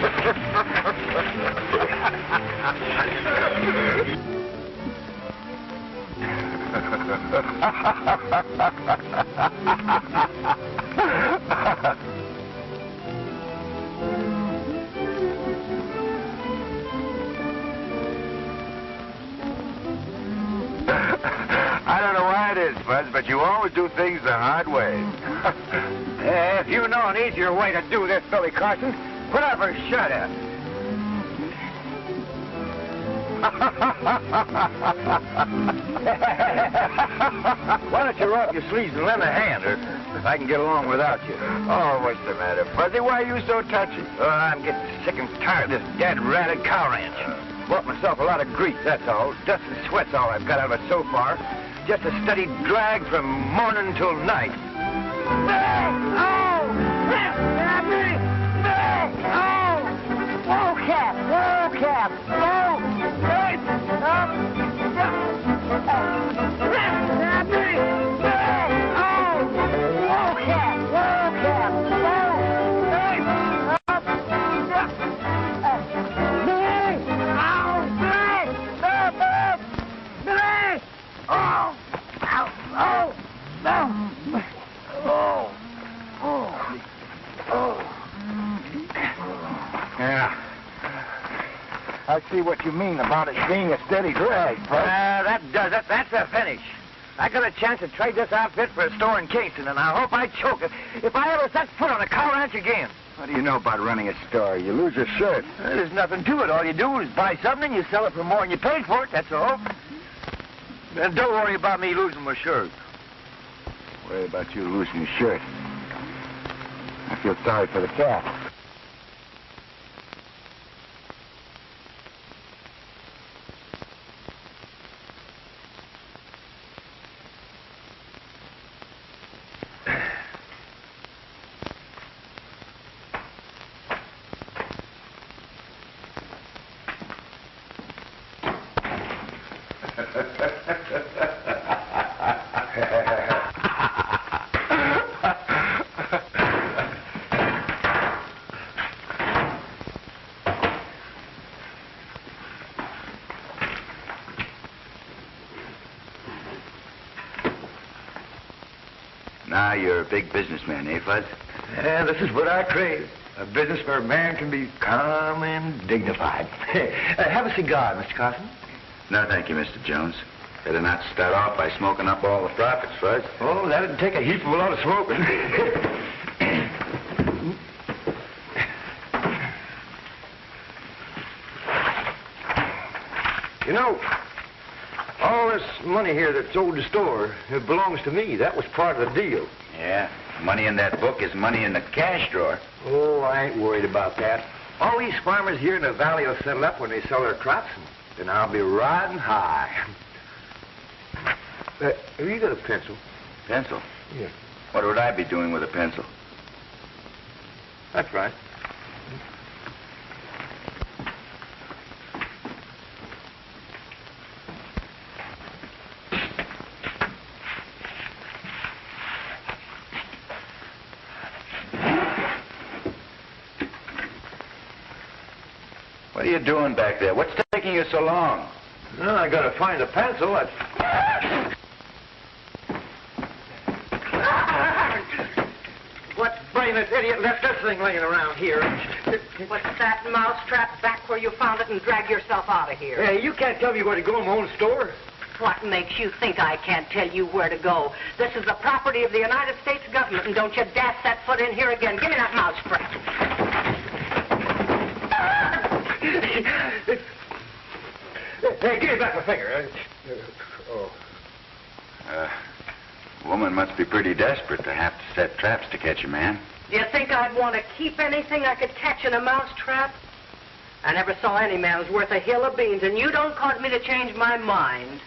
I don't know why it is, Fuzz, but you always do things the hard way. If you know an easier way to do this, Billy Carson, put up or shut up. Why don't you roll up your sleeves and lend a hand, or if I can get along without you? Oh, what's the matter, Fuzzy? Why are you so touchy? I'm getting sick and tired of this dead-ratted cow ranch. Bought myself a lot of grease, that's all. Dust and sweat's all I've got out of it so far. Just a steady drag from morning till night. Whoa, Cap! Whoa, Cap! Whoa! Yeah. I see what you mean about it being a steady drag, Fuzz. That does it. That's the finish. I got a chance to trade this outfit for a store in Kingston, and I hope I choke it if I ever set foot on a cow ranch again. What do you know about running a store? You lose your shirt. There's nothing to it. All you do is buy something and you sell it for more than you paid for it, that's all. And don't worry about me losing my shirt. Worry about you losing your shirt. I feel sorry for the cat. Now you're a big businessman, eh, Fuzz? Yeah, this is what I crave. A business where a man can be calm and dignified. Have a cigar, Mr. Carson. No, thank you, Mr. Jones. Better not start off by smoking up all the profits, Fuzz. Oh, that'd take a heap of a lot of smoking. You know, all this money here that's owed the store, it belongs to me. That was part of the deal. Yeah, money in that book is money in the cash drawer. Oh, I ain't worried about that. All these farmers here in the valley will settle up when they sell their crops, and then I'll be riding high. Have you got a pencil? Pencil? Yeah. What would I be doing with a pencil? That's right. What are you doing back there? What's taking you so long? Well, I gotta find a pencil. What brainless idiot left this thing laying around here? Put that mousetrap back where you found it and drag yourself out of here. Hey, you can't tell me where to go in my own store. What makes you think I can't tell you where to go? This is the property of the United States government, and don't you dare set foot in here again. Give me that mousetrap. Hey, give me back my finger. Woman must be pretty desperate to have to set traps to catch a man. Do you think I'd want to keep anything I could catch in a mousetrap? I never saw any man's worth a hill of beans, and you don't cause me to change my mind.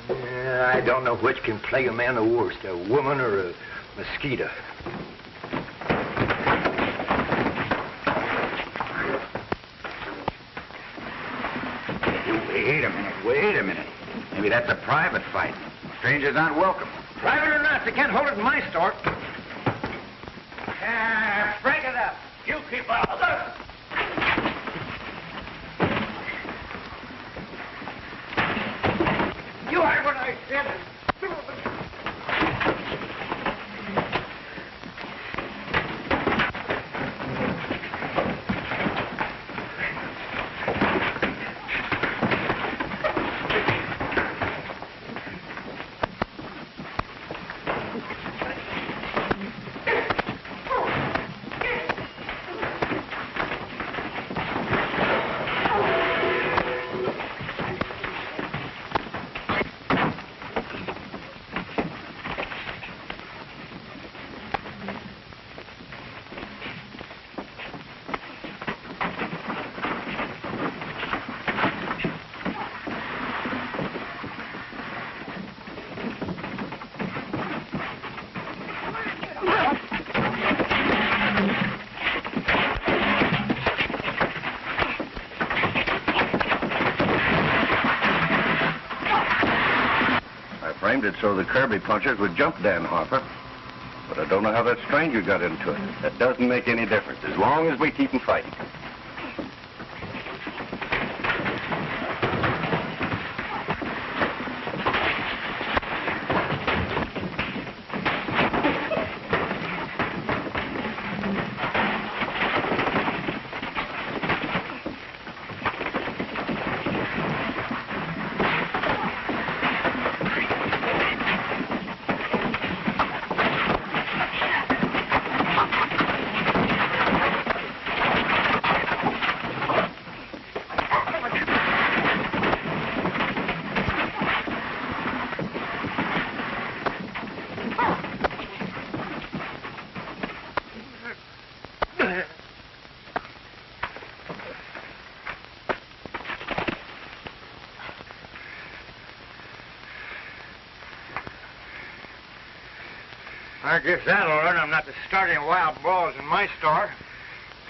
I don't know which can plague a man the worst, a woman or a mosquito. Wait a minute. Maybe that's a private fight. Strangers aren't welcome. Private or not, they can't hold it in my store. Break it up. You keep out. You heard what I said. Framed it so the Kirby punchers would jump Dan Harper. But I don't know how that stranger got into it. That doesn't make any difference, as long as we keep him fighting. I guess that'll learn I'm not to start any wild brawls in my store.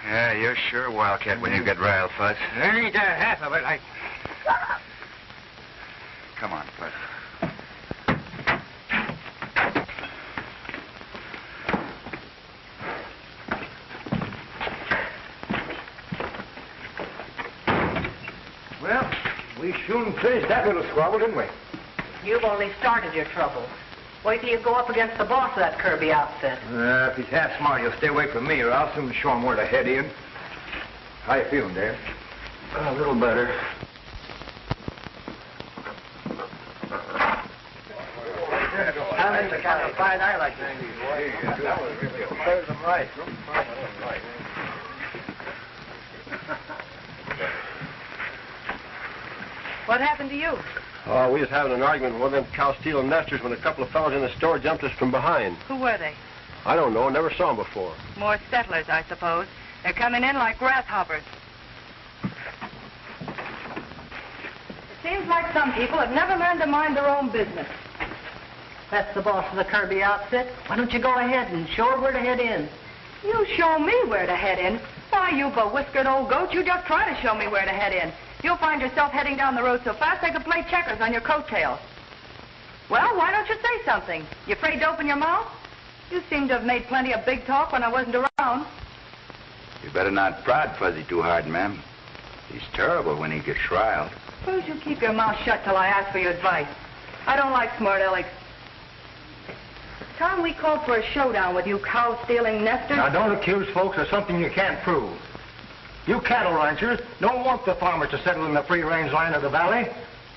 Yeah, you're sure a wildcat when you get riled, Fuzz. There ain't that half of it. Come on, Fuzz. Well, we soon finished that little squabble, didn't we? You've only started your trouble. Wait till you go up against the boss of that Kirby outfit. If he's half smart, he'll stay away from me, or I'll soon show him where to head in. How you feeling, Dad? A little better. That's the kind of fight I like to see. That was really a third of them right. What happened to you? Oh, we was having an argument with one of them cow-stealing nesters when a couple of fellows in the store jumped us from behind. Who were they? I don't know. Never saw them before. More settlers, I suppose. They're coming in like grasshoppers. It seems like some people have never learned to mind their own business. That's the boss of the Kirby outfit. Why don't you go ahead and show her where to head in? You show me where to head in? Why, you bewhiskered old goat, you just try to show me where to head in. You'll find yourself heading down the road so fast they could play checkers on your coattails. Well, why don't you say something? You afraid to open your mouth? You seem to have made plenty of big talk when I wasn't around. You better not prod Fuzzy too hard, ma'am. He's terrible when he gets riled. Suppose you keep your mouth shut till I ask for your advice. I don't like smart alecks. Time we called for a showdown with you cow-stealing nesters. Now, don't accuse folks of something you can't prove. You cattle ranchers don't want the farmers to settle in the free-range line of the valley,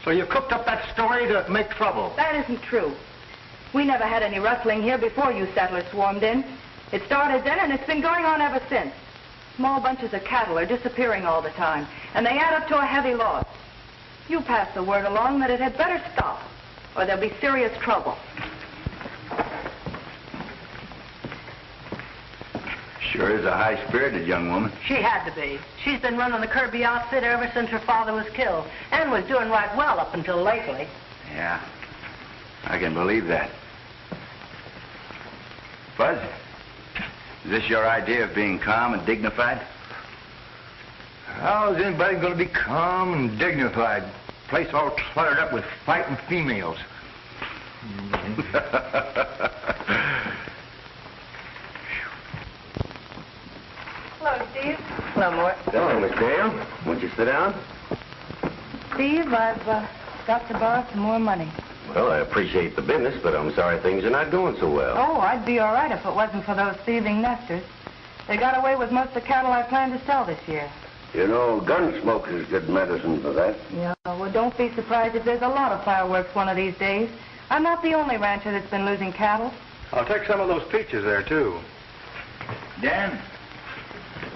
so you cooked up that story to make trouble. That isn't true. We never had any rustling here before you settlers swarmed in. It started then, and it's been going on ever since. Small bunches of cattle are disappearing all the time, and they add up to a heavy loss. You pass the word along that it had better stop, or there'll be serious trouble. Sure is a high-spirited young woman. She had to be. She's been running the Kirby outfit ever since her father was killed, and was doing right well up until lately. Yeah, I can believe that. Fuzz, is this your idea of being calm and dignified? How is anybody going to be calm and dignified? Place all cluttered up with fighting females. Hello, Steve. Hello, Mort. Hello, Miss Dale. Won't you sit down? Steve, I've got to borrow some more money. Well, I appreciate the business, but I'm sorry things are not going so well. Oh, I'd be all right if it wasn't for those thieving nesters. They got away with most of the cattle I planned to sell this year. You know, gun smoke is good medicine for that. Yeah, well, don't be surprised if there's a lot of fireworks one of these days. I'm not the only rancher that's been losing cattle. I'll take some of those peaches there, too. Dan,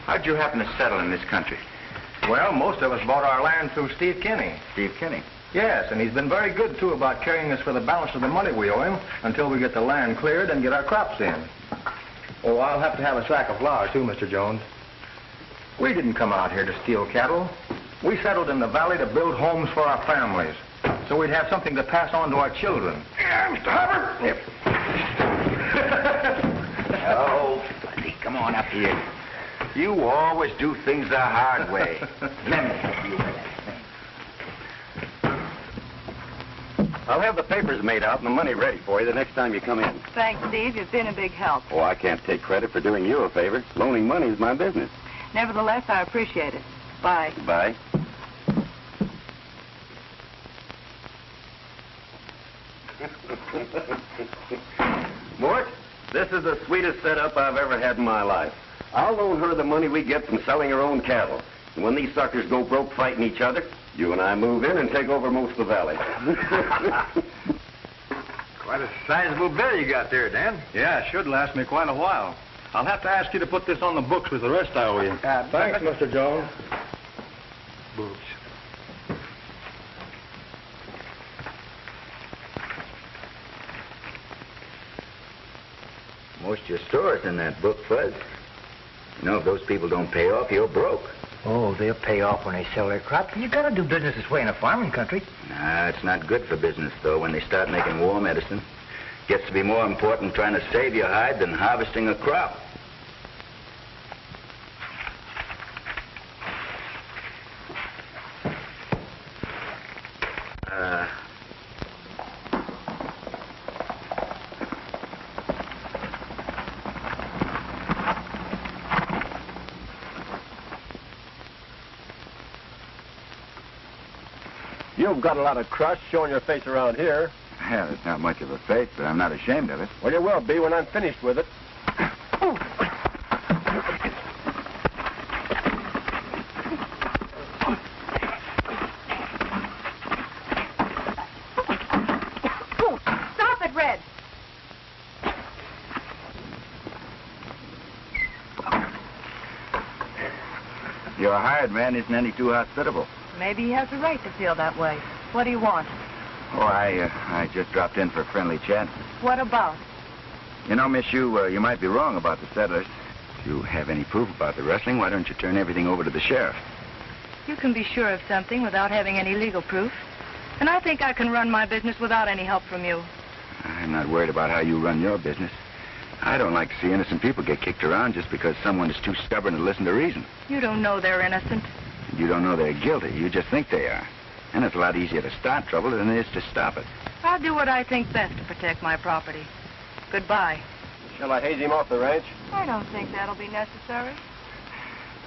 how'd you happen to settle in this country? Well, most of us bought our land through Steve Kinney. Steve Kinney. Yes, and he's been very good, too, about carrying us for the balance of the money we owe him until we get the land cleared and get our crops in. Oh, I'll have to have a sack of flour, too, Mr. Jones. We didn't come out here to steal cattle. We settled in the valley to build homes for our families, so we'd have something to pass on to our children. Yeah, Mr. Hubbard. Yep. Oh, Fuzzy, come on up here. You always do things the hard way. Let me help you with that thing. I'll have the papers made out and the money ready for you the next time you come in. Thanks, Steve. You've been a big help. Oh, I can't take credit for doing you a favor. Loaning money is my business. Nevertheless, I appreciate it. Bye. Bye. Mort, this is the sweetest setup I've ever had in my life. I'll loan her the money we get from selling her own cattle. And when these suckers go broke fighting each other, you and I move in and take over most of the valley. Quite a sizable bill you got there, Dan. Yeah, it should last me quite a while. I'll have to ask you to put this on the books with the rest I owe you. Thanks, Mr. Jones. Books. Most of your store's in that book, Fuzz. You know, if those people don't pay off, you're broke. Oh, they'll pay off when they sell their crop. You gotta do business this way in a farming country. Nah, it's not good for business, though, when they start making war medicine. Gets to be more important trying to save your hide than harvesting a crop. You've got a lot of crust showing your face around here. Yeah, it's not much of a face, but I'm not ashamed of it. Well, you will be when I'm finished with it. Stop it, Red. Your hired man isn't any too hospitable. Maybe he has a right to feel that way. What do you want? Oh, I just dropped in for a friendly chat. What about? You know, Miss, you might be wrong about the settlers. If you have any proof about the rustling, why don't you turn everything over to the sheriff? You can be sure of something without having any legal proof. And I think I can run my business without any help from you. I'm not worried about how you run your business. I don't like to see innocent people get kicked around just because someone is too stubborn to listen to reason. You don't know they're innocent. You don't know they're guilty. You just think they are. And it's a lot easier to start trouble than it is to stop it. I'll do what I think best to protect my property. Goodbye. Shall I haze him off the ranch? I don't think that'll be necessary.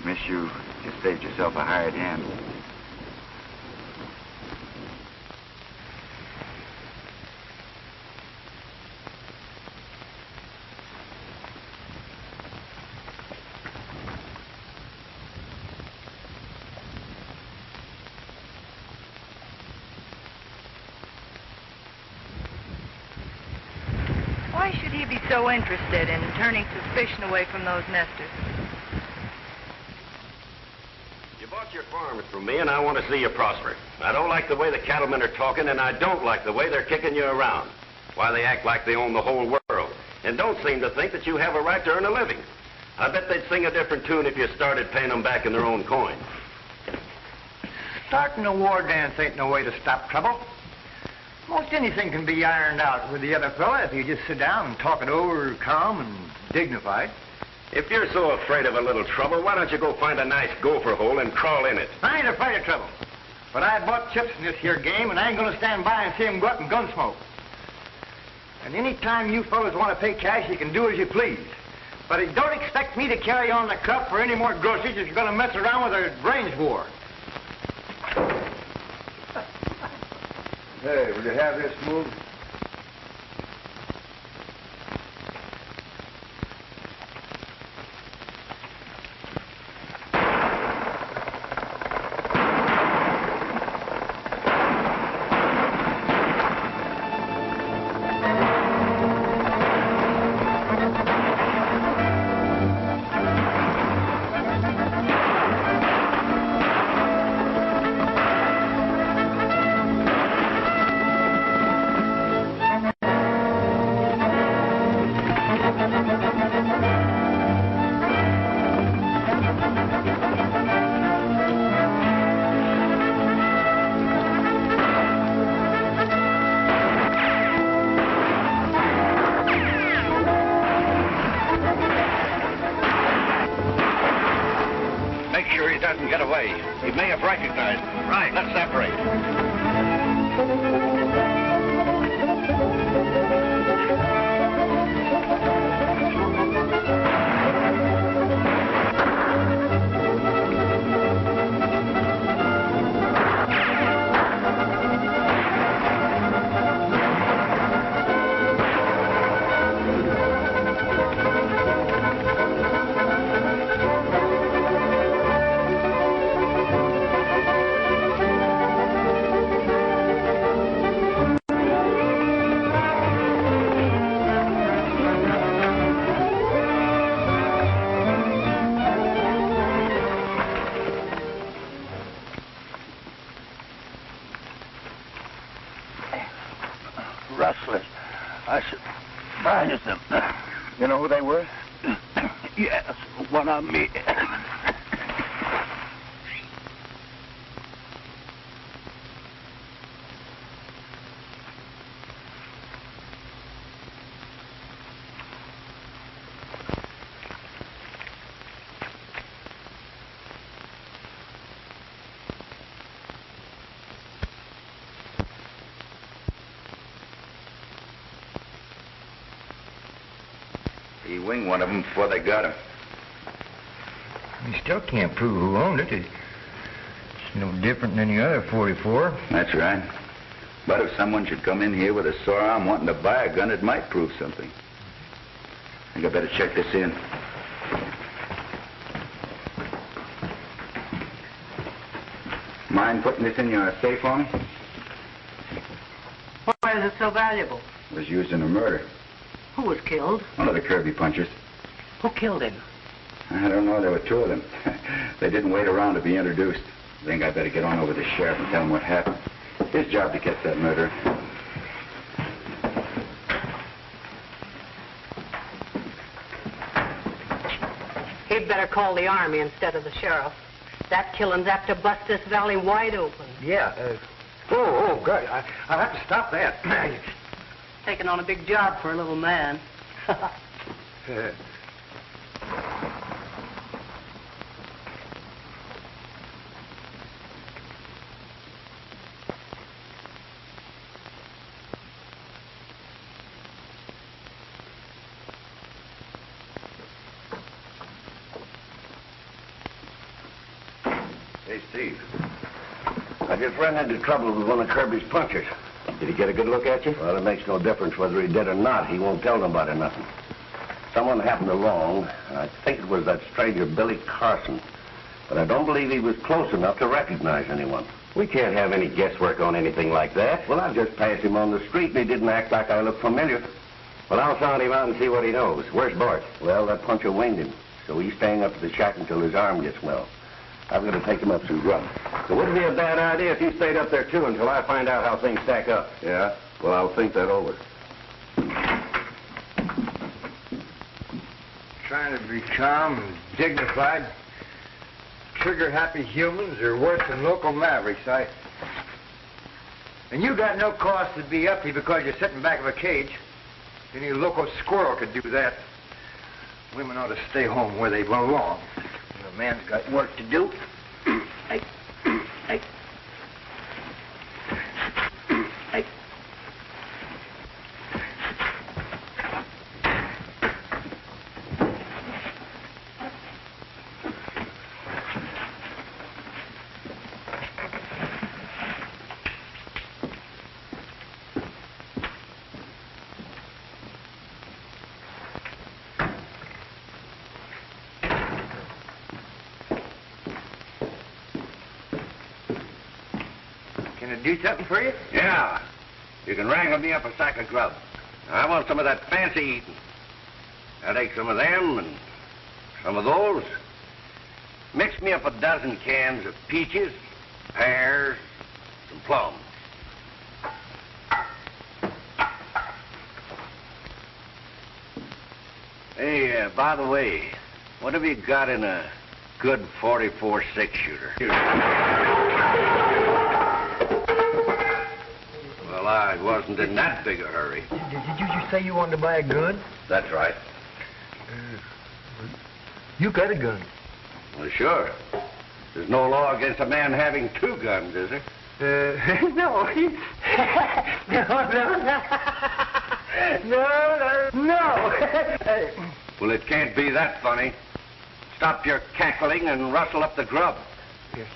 Miss, you just saved yourself a hired hand. Why should he be so interested in turning suspicion away from those nesters? You bought your farm from me, and I want to see you prosper. I don't like the way the cattlemen are talking, and I don't like the way they're kicking you around. Why they act like they own the whole world, and don't seem to think that you have a right to earn a living. I bet they'd sing a different tune if you started paying them back in their own coin. Starting a war dance ain't no way to stop trouble. Most anything can be ironed out with the other fella if you just sit down and talk it over calm and dignified. If you're so afraid of a little trouble, why don't you go find a nice gopher hole and crawl in it? I ain't afraid of trouble. But I bought chips in this here game, and I ain't gonna stand by and see him go up in gunsmoke. And any time you fellas want to pay cash, you can do as you please. But don't expect me to carry on the cup for any more groceries if you're gonna mess around with a range war. Hey, will you have this moved? Get away. He may have recognized him. Right. Let's separate. Rustlers. I surprised them. You know who they were? Yes, one of me. He winged one of them before they got him. You still can't prove who owned it. It's no different than any other 44. That's right. But if someone should come in here with a sore arm wanting to buy a gun, it might prove something. I think I better check this in. Mind putting this in your safe for me? Why is it so valuable? It was used in a murder. Who was killed? One of the Kirby punchers. Who killed him? I don't know. There were two of them. They didn't wait around to be introduced. I think I better get on over to the sheriff and tell him what happened. His job to catch that murderer. He'd better call the army instead of the sheriff. That killing's apt to bust this valley wide open. Yeah. God. I'll have to stop that. Taking on a big job for a little man. Hey, Steve. Your friend had trouble with one of Kirby's punchers. Did he get a good look at you? Well, it makes no difference whether he did or not. He won't tell nobody nothing. Someone happened along, and I think it was that stranger Billy Carson. But I don't believe he was close enough to recognize anyone. We can't have any guesswork on anything like that. Well, I just passed him on the street, and he didn't act like I looked familiar. Well, I'll sound him out and see what he knows. Where's Bart? Well, that puncher winged him, so he's staying up at the shack until his arm gets well. I've got to take him up through Run. It wouldn't be a bad idea if you stayed up there, too, until I find out how things stack up. Yeah? Well, I'll think that over. Trying to be calm and dignified. Trigger-happy humans are worse than local mavericks. And you got no cause to be uppy because you're sitting back of a cage. Any local squirrel could do that. Women ought to stay home where they belong. A man's got work to do. Can I do something for you? Yeah. You can wrangle me up a sack of grub. I want some of that fancy eating. I'll take some of them and some of those. Mix me up a dozen cans of peaches, pears, and plums. Hey, by the way, what have you got in a good 44 6-shooter? Well, I wasn't in that big a hurry. Did you just say you wanted to buy a gun? That's right. You got a gun. Well, sure. There's no law against a man having two guns, is there? No. No. Well, it can't be that funny. Stop your cackling and rustle up the grub. Yes.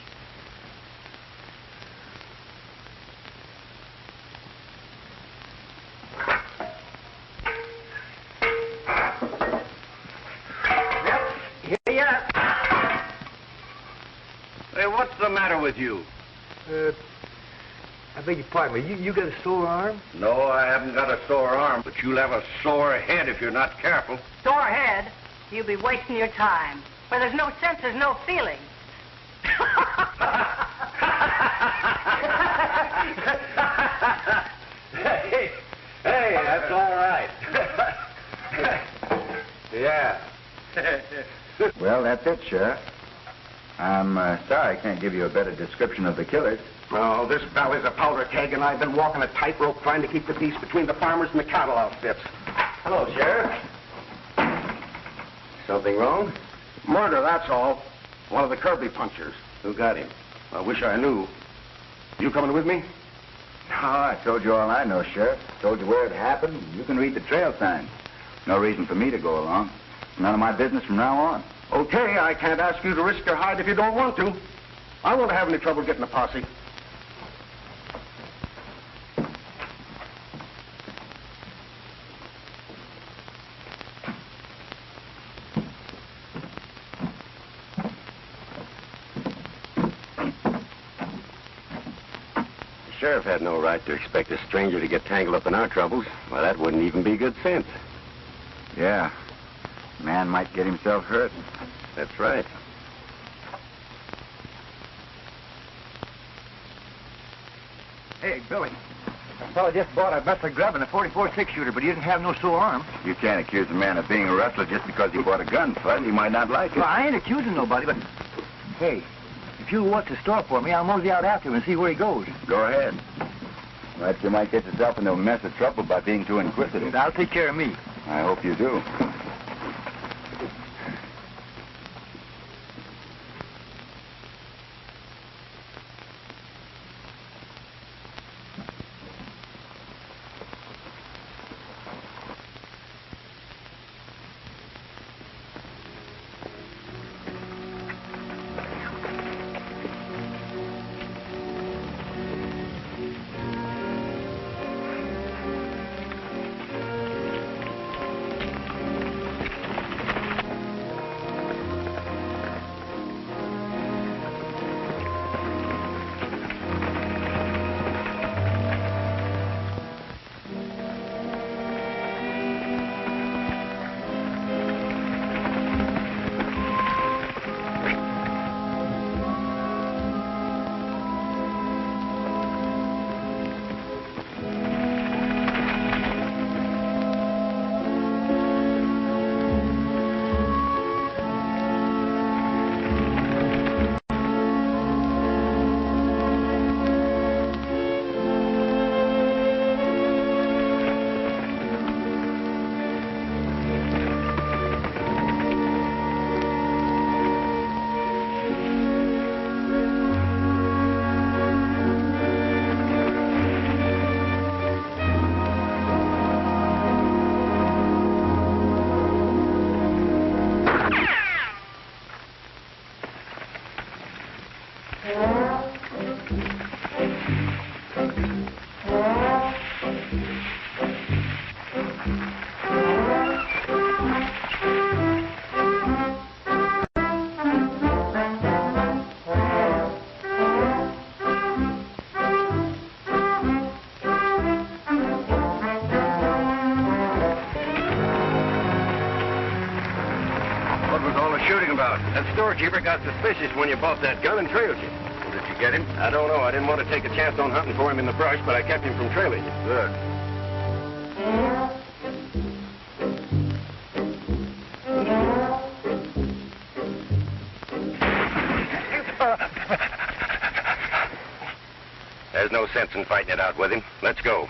Yep. Here you are. Hey, what's the matter with you? I beg your pardon, but you got a sore arm? No, I haven't got a sore arm, but you'll have a sore head if you're not careful. Sore head? You'll be wasting your time. Where there's no sense, there's no feeling. Hey, that's all right. Yeah. Well, that's it, Sheriff. I'm sorry I can't give you a better description of the killers. Oh, this valley's a powder keg, and I've been walking a tightrope trying to keep the peace between the farmers and the cattle outfits. Hello, Sheriff. Something wrong? Murder, that's all. One of the Kirby punchers. Who got him? I wish I knew. You coming with me? No, I told you all I know, Sheriff. Told you where it happened. You can read the trail signs. No reason for me to go along. None of my business from now on. Okay, I can't ask you to risk your hide if you don't want to. I won't have any trouble getting a posse. The sheriff had no right to expect a stranger to get tangled up in our troubles. Well, that wouldn't even be good sense. Yeah. Man might get himself hurt. That's right. Hey, Billy. A fellow just bought a mess of grub and a 44 6-shooter, but he didn't have no sore arm. You can't accuse a man of being a rustler just because he bought a gun, Fudd. He might not like it. Well, I ain't accusing nobody, but... Hey, if you'll watch the store for me, I'll mosey out after him and see where he goes. Go ahead. But you might get yourself into a mess of trouble by being too inquisitive. I'll take care of me. I hope you do. talking about? That storekeeper got suspicious when you bought that gun and trailed you. Well, did you get him? I don't know. I didn't want to take a chance on hunting for him in the brush, but I kept him from trailing you. Good. There's no sense in fighting it out with him. Let's go.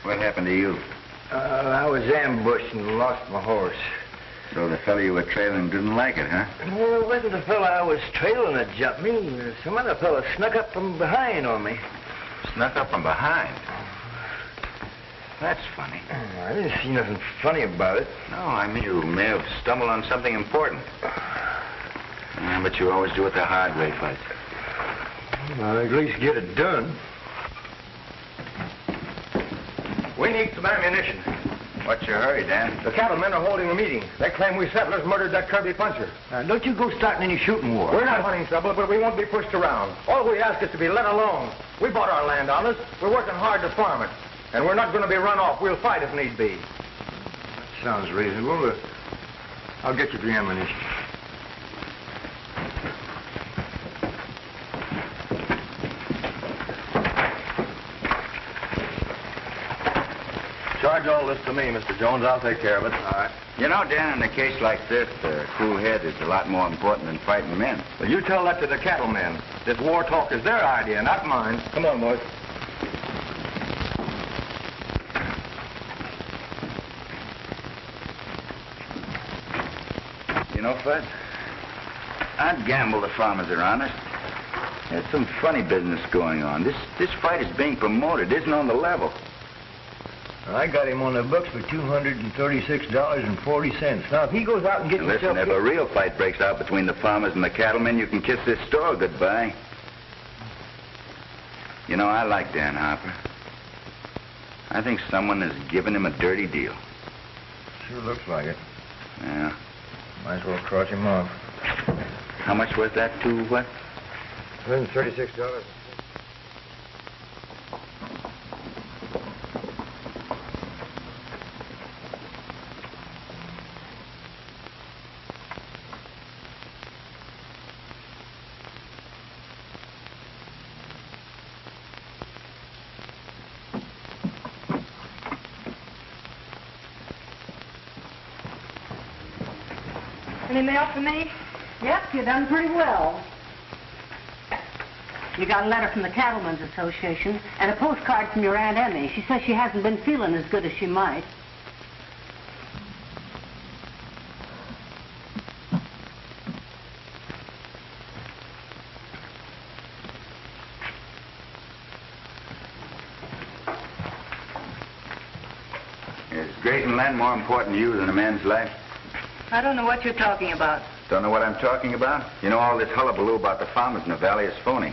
What happened to you? I was ambushed and lost my horse. So the fellow you were trailing didn't like it, huh? Well, it wasn't the fellow I was trailing that jumped me. Some other fellow snuck up from behind on me. Snuck up from behind. That's funny. I didn't see nothing funny about it. No, I mean you may have stumbled on something important. Yeah, but you always do it the hard way, Fuzz. Well, at least get it done. We need some ammunition. What's your hurry, Dan? The cattlemen are holding a meeting. They claim we settlers murdered that Kirby puncher. Don't you go starting any shooting war. We're not hunting trouble, but we won't be pushed around. All we ask is to be let alone. We bought our land honest. We're working hard to farm it. And we're not going to be run off. We'll fight if need be. That sounds reasonable. I'll get you the ammunition. Charge all this to me, Mr. Jones. I'll take care of it. All right. You know, Dan, in a case like this, a cool head is a lot more important than fighting men. Well, you tell that to the cattlemen. This war talk is their idea, not mine. Come on, boys. You know, Fuzz, I'd gamble the farmers are honest. There's some funny business going on. This fight is being promoted. It isn't on the level. I got him on the books for $236.40. Now, if he goes out and gets Listen, himself... if a real fight breaks out between the farmers and the cattlemen, you can kiss this store goodbye. You know, I like Dan Harper. I think someone has given him a dirty deal. Sure looks like it. Yeah. Might as well cross him off. How much was that, to what? $136. Any mail for me? Yep, you done pretty well. You got a letter from the Cattlemen's Association and a postcard from your Aunt Emmy. She says she hasn't been feeling as good as she might. Is grazing land more important to you than a man's life? I don't know what you're talking about. Don't know what I'm talking about? You know, all this hullabaloo about the farmers in the valley is phony.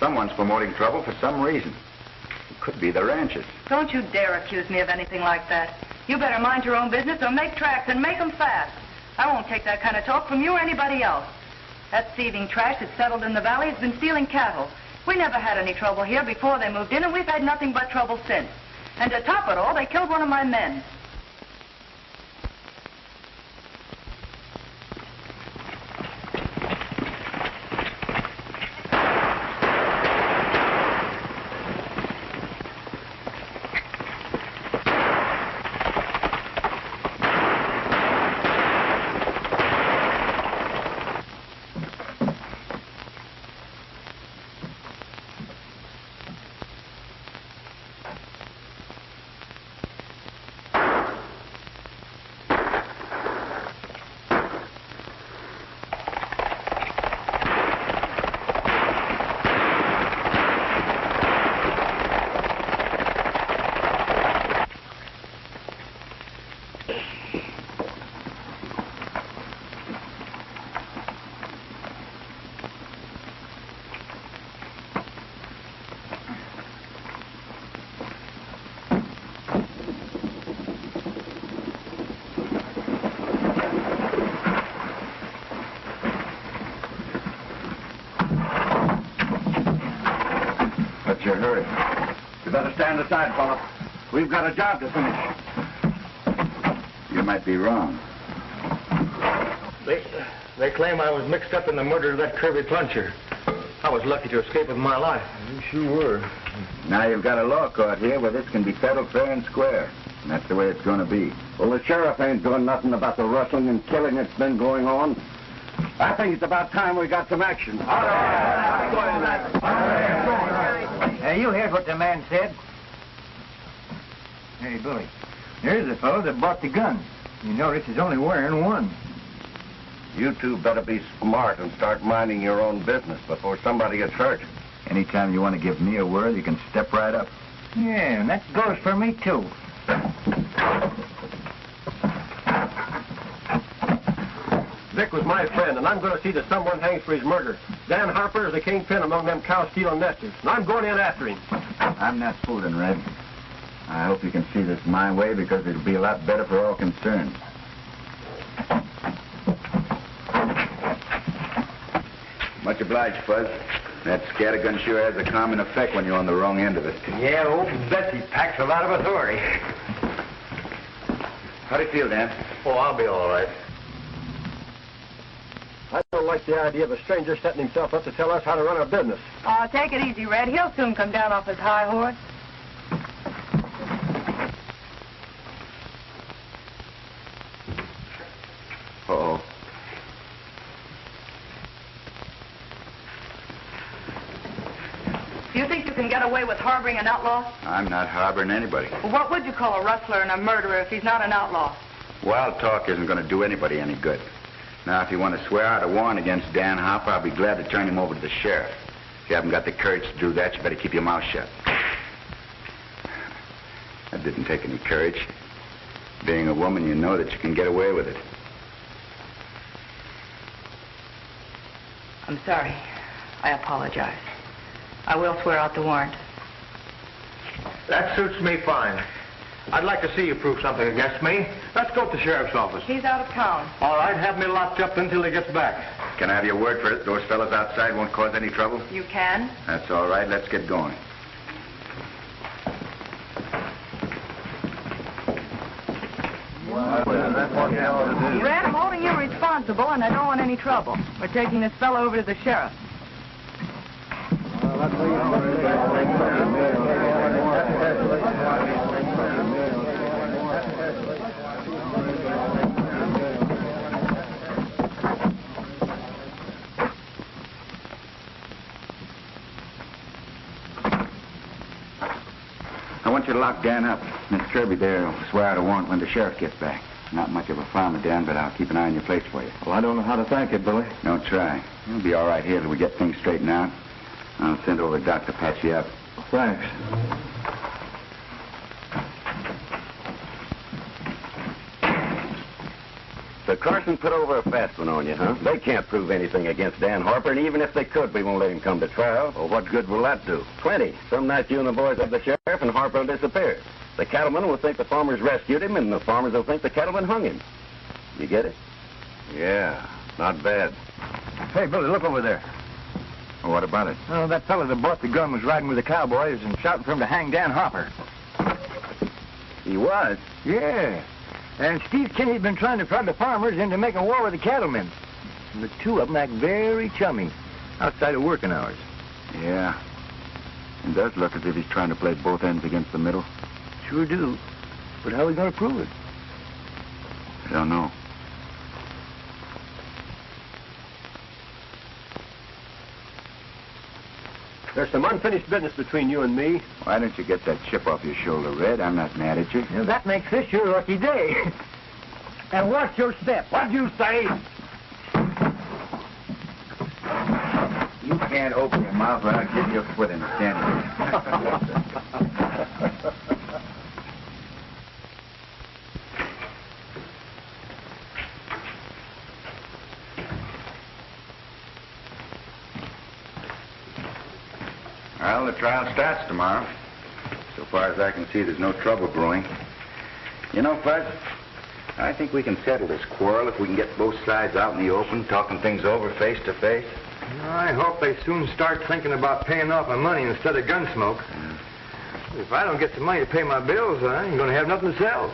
Someone's promoting trouble for some reason. It could be the ranchers. Don't you dare accuse me of anything like that. You better mind your own business or make tracks and make them fast. I won't take that kind of talk from you or anybody else. That thieving trash that's settled in the valley has been stealing cattle. We never had any trouble here before they moved in, and we've had nothing but trouble since. And to top it all, they killed one of my men. your hurry? You better stand aside, fella. We've got a job to finish. You might be wrong. They claim I was mixed up in the murder of that Kirby puncher. I was lucky to escape with my life. You sure were. Now you've got a law court here where this can be settled fair and square. And that's the way it's going to be. Well, the sheriff ain't doing nothing about the rustling and killing that's been going on. I think it's about time we got some action. All right. Hey, you heard what the man said? Hey, Billy, there's the fellow that bought the gun. You notice he's only wearing one. You two better be smart and start minding your own business before somebody gets hurt. Anytime you want to give me a word, you can step right up. Yeah, and that goes for me, too. Vic was my friend, and I'm going to see that someone hangs for his murder. Dan Harper is the kingpin among them cow-stealing nesters, and I'm going in after him. I'm not fooling, Red. I hope you can see this my way, because it'll be a lot better for all concerned. Much obliged, Fuzz. That scattergun sure has a calming effect when you're on the wrong end of it. Yeah, old Bessie packs a lot of authority. How do you feel, Dan? Oh, I'll be all right. I don't like the idea of a stranger setting himself up to tell us how to run our business. Oh, take it easy, Red. He'll soon come down off his high horse. Uh-oh. Do you think you can get away with harboring an outlaw? I'm not harboring anybody. Well, what would you call a rustler and a murderer if he's not an outlaw? Wild talk isn't going to do anybody any good. Now, if you want to swear out a warrant against Dan Harper, I'll be glad to turn him over to the sheriff. If you haven't got the courage to do that, you better keep your mouth shut. That didn't take any courage. Being a woman, you know that you can get away with it. I'm sorry. I apologize. I will swear out the warrant. That suits me fine. I'd like to see you prove something against me. Let's go to the sheriff's office. He's out of town. All right, have me locked up until he gets back. Can I have your word for it? Those fellas outside won't cause any trouble? You can? That's all right. Let's get going. Red, I'm holding you responsible, and I don't want any trouble. We're taking this fellow over to the sheriff. I want you to lock Dan up. Miss Kirby there will swear out a warrant when the sheriff gets back. Not much of a farmer, Dan, but I'll keep an eye on your place for you. Well, I don't know how to thank you, Billy. Don't try. You'll be all right here till we get things straightened out. I'll send over a doc to patch you up. Thanks. So Carson put over a fast one on you, huh? They can't prove anything against Dan Harper, and even if they could, we won't let him come to trial. Well, what good will that do? Plenty. Some night you and the boys have the sheriff, and Harper will disappear. The cattlemen will think the farmers rescued him, and the farmers will think the cattlemen hung him. You get it? Yeah, not bad. Hey, Billy, look over there. Well, what about it? Oh, that fellow that bought the gun was riding with the cowboys and shouting for him to hang Dan Harper. He was? Yeah. And Steve Kinney's been trying to prod the farmers into making war with the cattlemen. And the two of them act very chummy outside of working hours. Yeah. It does look as if he's trying to play both ends against the middle. Sure do. But how are we going to prove it? I don't know. There's some unfinished business between you and me. Why don't you get that chip off your shoulder, Red? I'm not mad at you. Now, that makes this your lucky day. And watch your step. What'd you say? You can't open your mouth or I'll give you a foot in the sandwich. Well, the trial starts tomorrow. So far as I can see, there's no trouble brewing. You know, Fuzz, I think we can settle this quarrel if we can get both sides out in the open, talking things over face to face. I hope they soon start thinking about paying off my money instead of Gunsmoke. If I don't get the money to pay my bills, I ain't going to have nothing to sell.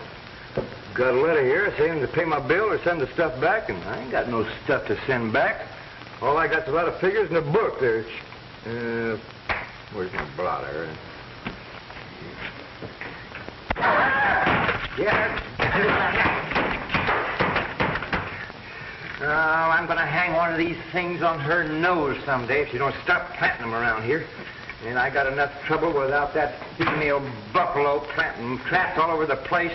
Got a letter here saying to pay my bill or send the stuff back, and I ain't got no stuff to send back. All I got's a lot of figures in a book there. Where's my blotter? Yeah. Oh, I'm going to hang one of these things on her nose someday if she don't stop planting them around here. And I got enough trouble without that female buffalo planting traps all over the place.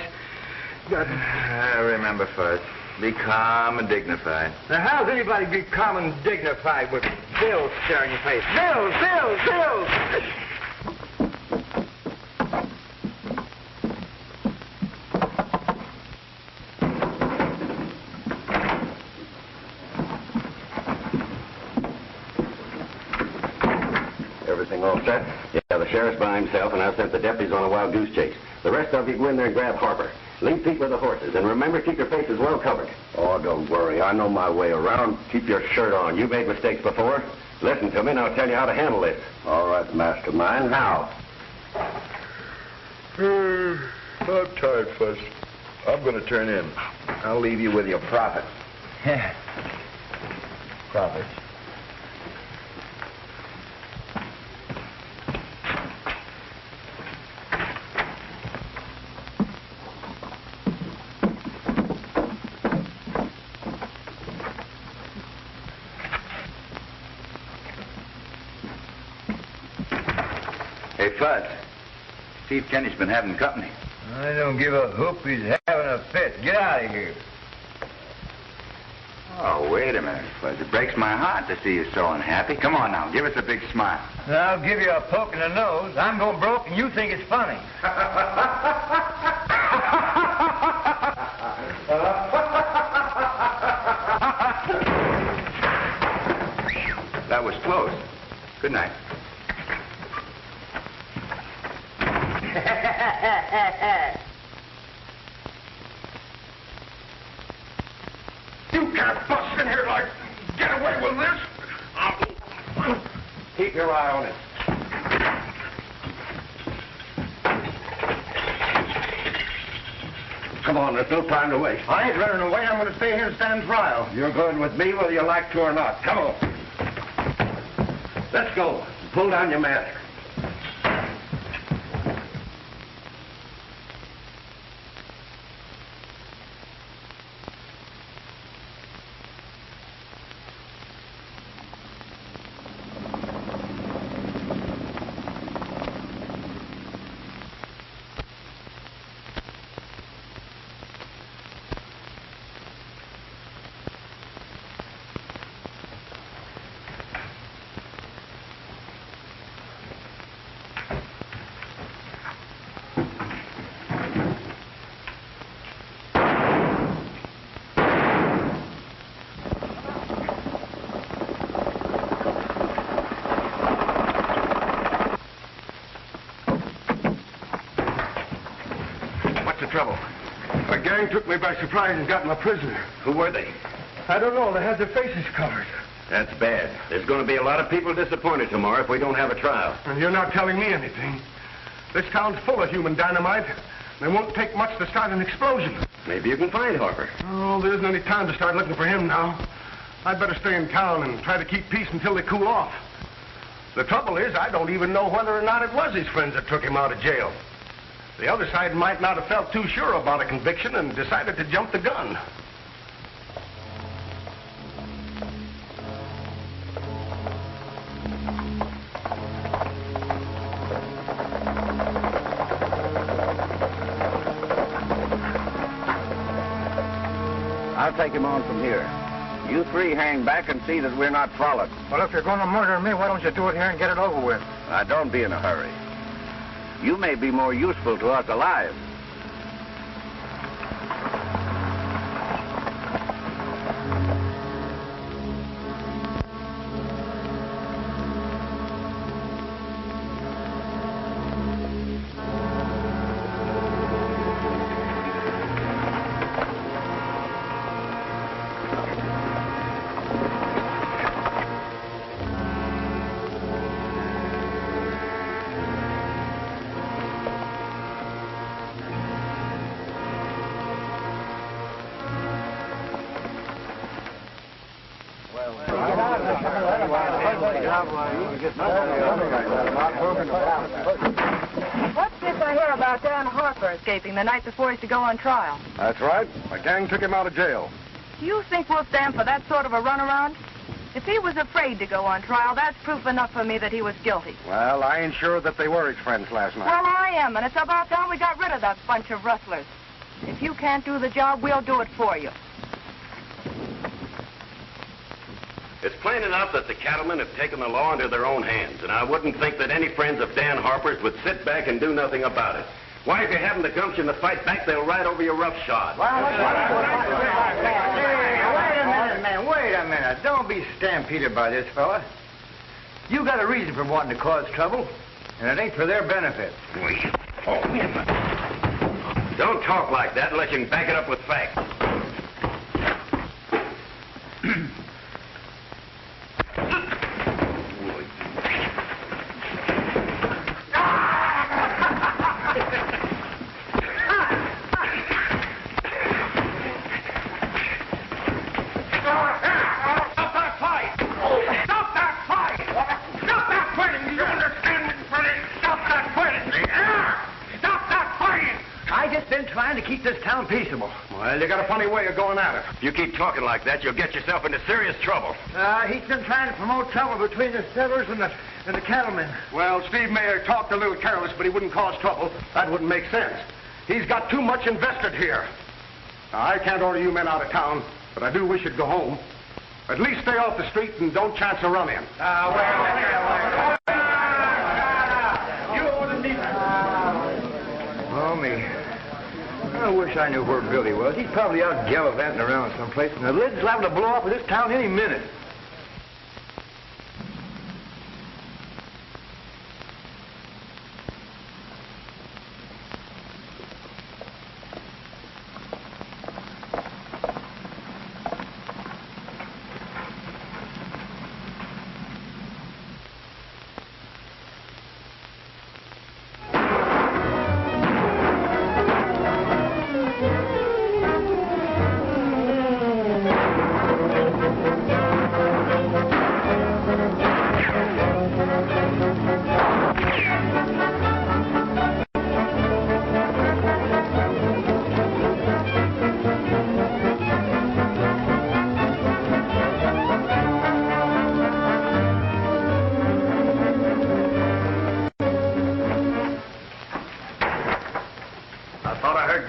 Remember, Fuzz, be calm and dignified. Now, how's anybody be calm and dignified with bills staring your face? Bills, bills, bills! Everything all set? Yeah, the sheriff's by himself, and I've sent the deputies on a wild goose chase. The rest of you go in there and grab Harper. Lead feet with the horses, and remember, keep your faces well covered. Oh, don't worry. I know my way around. Keep your shirt on. You've made mistakes before. Listen to me, and I'll tell you how to handle this. All right, mastermind. How? I'm tired, Fuzz. I'm going to turn in. I'll leave you with your profit. Profits. Hey, Fuzz. Steve Kenny's been having company. I don't give a hoop. He's having a fit. Get out of here. Oh, wait a minute, Fuzz. It breaks my heart to see you so unhappy. Come on now, give us a big smile. I'll give you a poke in the nose. I'm going broke, and you think it's funny. That was close. Good night. You can't bust in here like get away with this. Keep your eye on it. Come on, there's no time to waste. I ain't running away. I'm going to stay here and stand trial. You're going with me whether you like to or not. Come on. Let's go. Pull down your mask. Trouble. A gang took me by surprise and got my prisoner. Who were they? I don't know. They had their faces covered. That's bad. There's going to be a lot of people disappointed tomorrow if we don't have a trial. And you're not telling me anything. This town's full of human dynamite. It won't take much to start an explosion. Maybe you can find Harper. Oh, there isn't any time to start looking for him now. I'd better stay in town and try to keep peace until they cool off. The trouble is, I don't even know whether or not it was his friends that took him out of jail. The other side might not have felt too sure about a conviction and decided to jump the gun. I'll take him on from here. You three hang back and see that we're not followed. Well, if you're going to murder me, why don't you do it here and get it over with? Now, don't be in a hurry. You may be more useful to us alive. What's this I hear about Dan Harper escaping the night before he's to go on trial? That's right. My gang took him out of jail. Do you think we'll stand for that sort of a runaround? If he was afraid to go on trial, that's proof enough for me that he was guilty. Well, I ain't sure that they were his friends last night. Well, I am, and it's about time we got rid of that bunch of rustlers. If you can't do the job, we'll do it for you. It's plain enough that the cattlemen have taken the law into their own hands, and I wouldn't think that any friends of Dan Harper's would sit back and do nothing about it. Why, if you haven't the gumption to fight back, they'll ride over you roughshod. Wait a minute, man. Wait a minute. Don't be stampeded by this, fella. You got a reason for wanting to cause trouble, and it ain't for their benefit. Don't talk like that unless you can back it up with facts. Peaceable. Well, you got a funny way of going at it. If you keep talking like that, you'll get yourself into serious trouble. He's been trying to promote trouble between the settlers and the cattlemen. Well, Steve may have talked a little careless, but he wouldn't cause trouble. That wouldn't make sense. He's got too much invested here. Now, I can't order you men out of town, but I do wish you'd go home. At least stay off the street and don't chance a run-in. Oh, me. I wish I knew where Billy was. He's probably out gallivanting around someplace, and the lid's liable to blow off of this town any minute.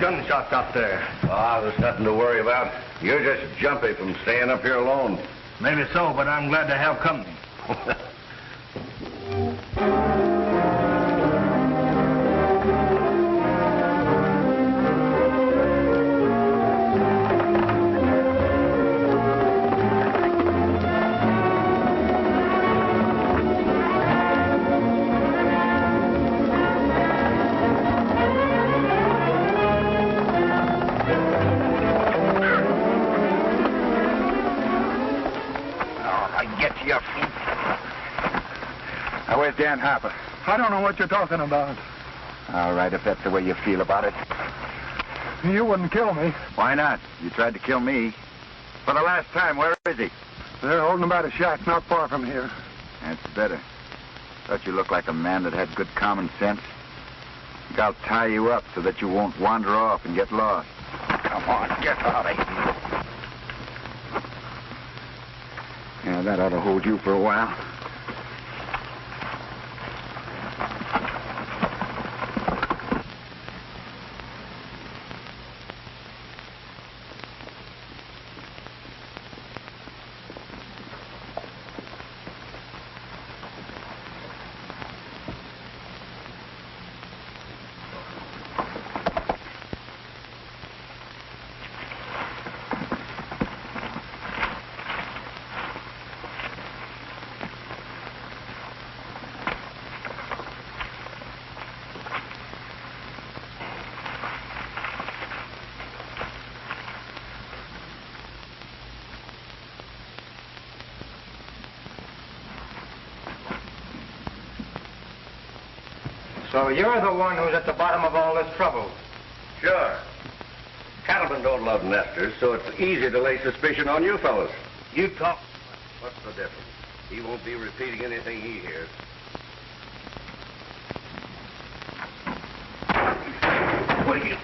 Gunshots out there. Ah, there's nothing to worry about. You're just jumpy from staying up here alone. Maybe so, but I'm glad to have company. Dan Harper. I don't know what you're talking about. All right, if that's the way you feel about it. You wouldn't kill me. Why not? You tried to kill me. For the last time, where is he? They're holding him at a shack not far from here. That's better. Thought you looked like a man that had good common sense. Think I'll tie you up so that you won't wander off and get lost. Come on, get out of here. Yeah, that ought to hold you for a while. So you're the one who's at the bottom of all this trouble? Sure. Cattlemen don't love nesters, so it's easy to lay suspicion on you fellas. You talk. What's the difference? He won't be repeating anything he hears. What are you...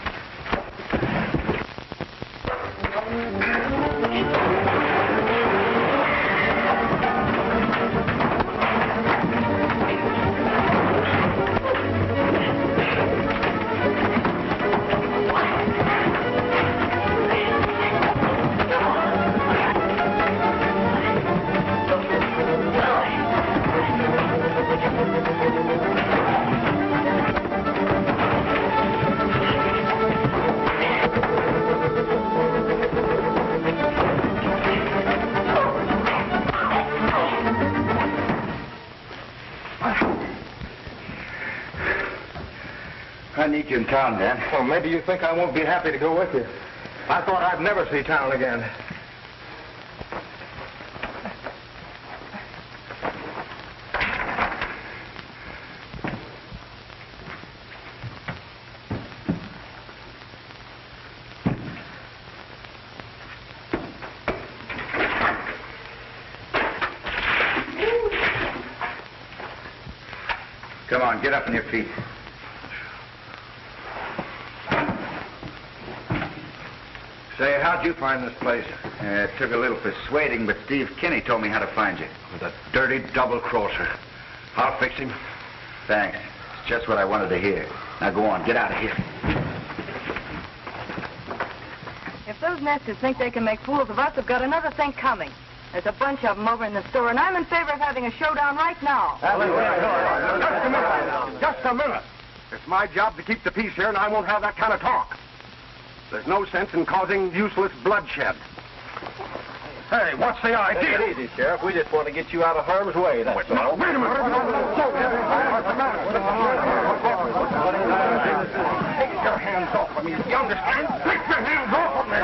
I need you in town, Dan. Well, maybe you think I won't be happy to go with you. I thought I'd never see town again. Come on, get up on your feet. Say, how'd you find this place? It took a little persuading, but Steve Kinney told me how to find you. The dirty double-crosser. I'll fix him. Thanks. It's just what I wanted to hear. Now go on, get out of here. If those nesters think they can make fools of us, they've got another thing coming. There's a bunch of them over in the store, and I'm in favor of having a showdown right now. Just a minute. It's my job to keep the peace here, and I won't have that kind of talk. There's no sense in causing useless bloodshed. Hey, what's the idea? Take it easy, Sheriff. We just want to get you out of harm's way, that's all. Wait a minute. Take your hands off of me. You understand? Take your hands off of me.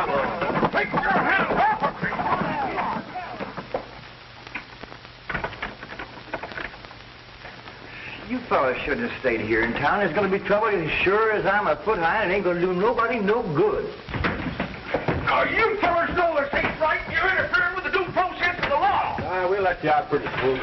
Take your hands off of me. You fellas shouldn't have stayed here in town. There's going to be trouble as sure as I'm a foot high, and it ain't going to do nobody no good. Now, you fellas know this ain't right. You're interfering with the due process of the law. We'll let you out pretty soon.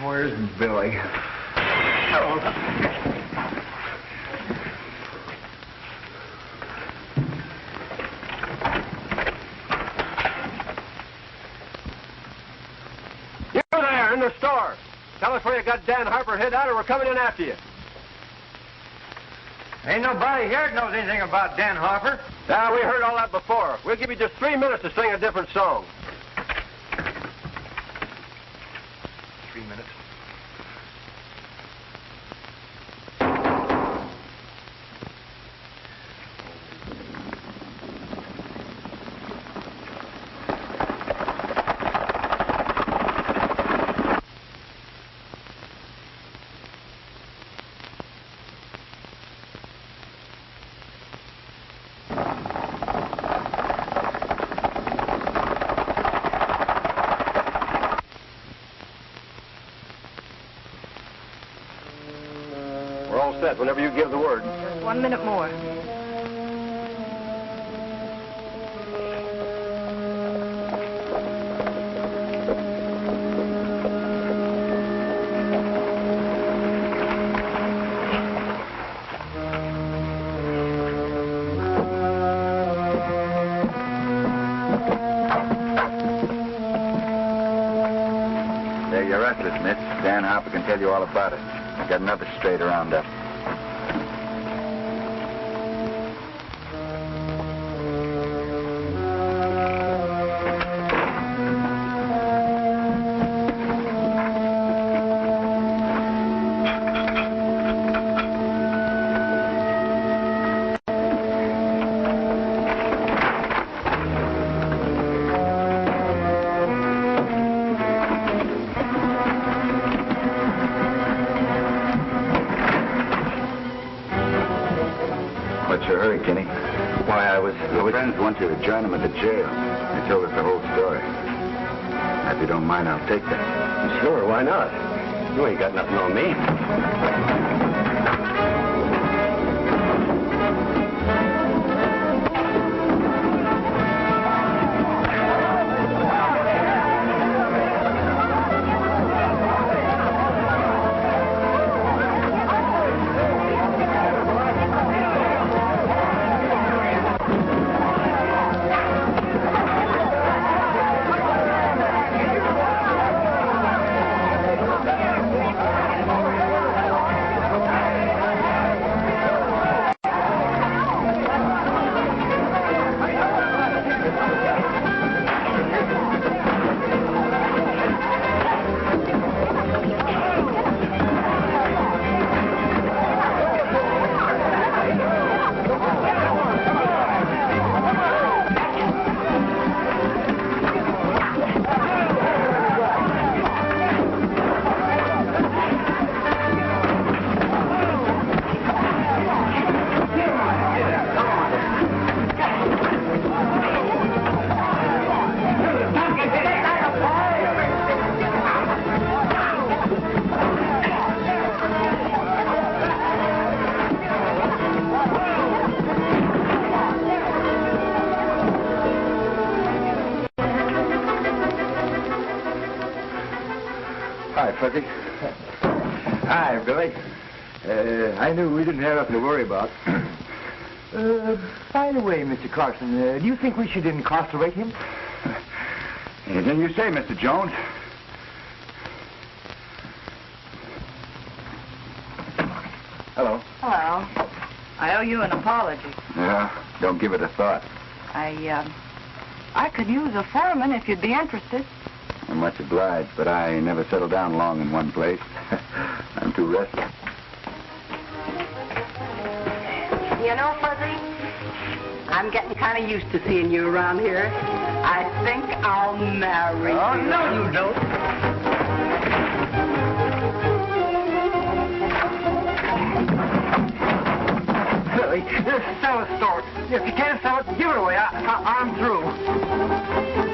Where's Billy? You there in the store. Tell us where you got Dan Harper hid out, or we're coming in after you. Ain't nobody here that knows anything about Dan Harper. Yeah, we heard all that before. We'll give you just 3 minutes to sing a different song. 3 minutes. We're all set whenever you give the word. Just 1 minute more. There, you're restless, Mitch. Dan Harper can tell you all about it. Got another straight around up. What's your hurry, Kenny? Why, I was... Your friends want you to join them at the jail. They told us the whole story. If you don't mind, I'll take that. Sure, why not? You ain't got nothing on me. Hi, Fuzzy. Hi, Billy. I knew we didn't have nothing to worry about. By the way, Mr. Carson, do you think we should incarcerate him? Anything you say, Mr. Jones. Hello. Hello. I owe you an apology. Yeah, don't give it a thought. I could use a foreman if you'd be interested. I'm much obliged, but I never settle down long in one place. I'm too restless. You know, Fuzzy, I'm getting kind of used to seeing you around here. I think I'll marry you. Oh, no, you don't. Billy, this is sell a store. If you can't sell it, give it away. I'm through.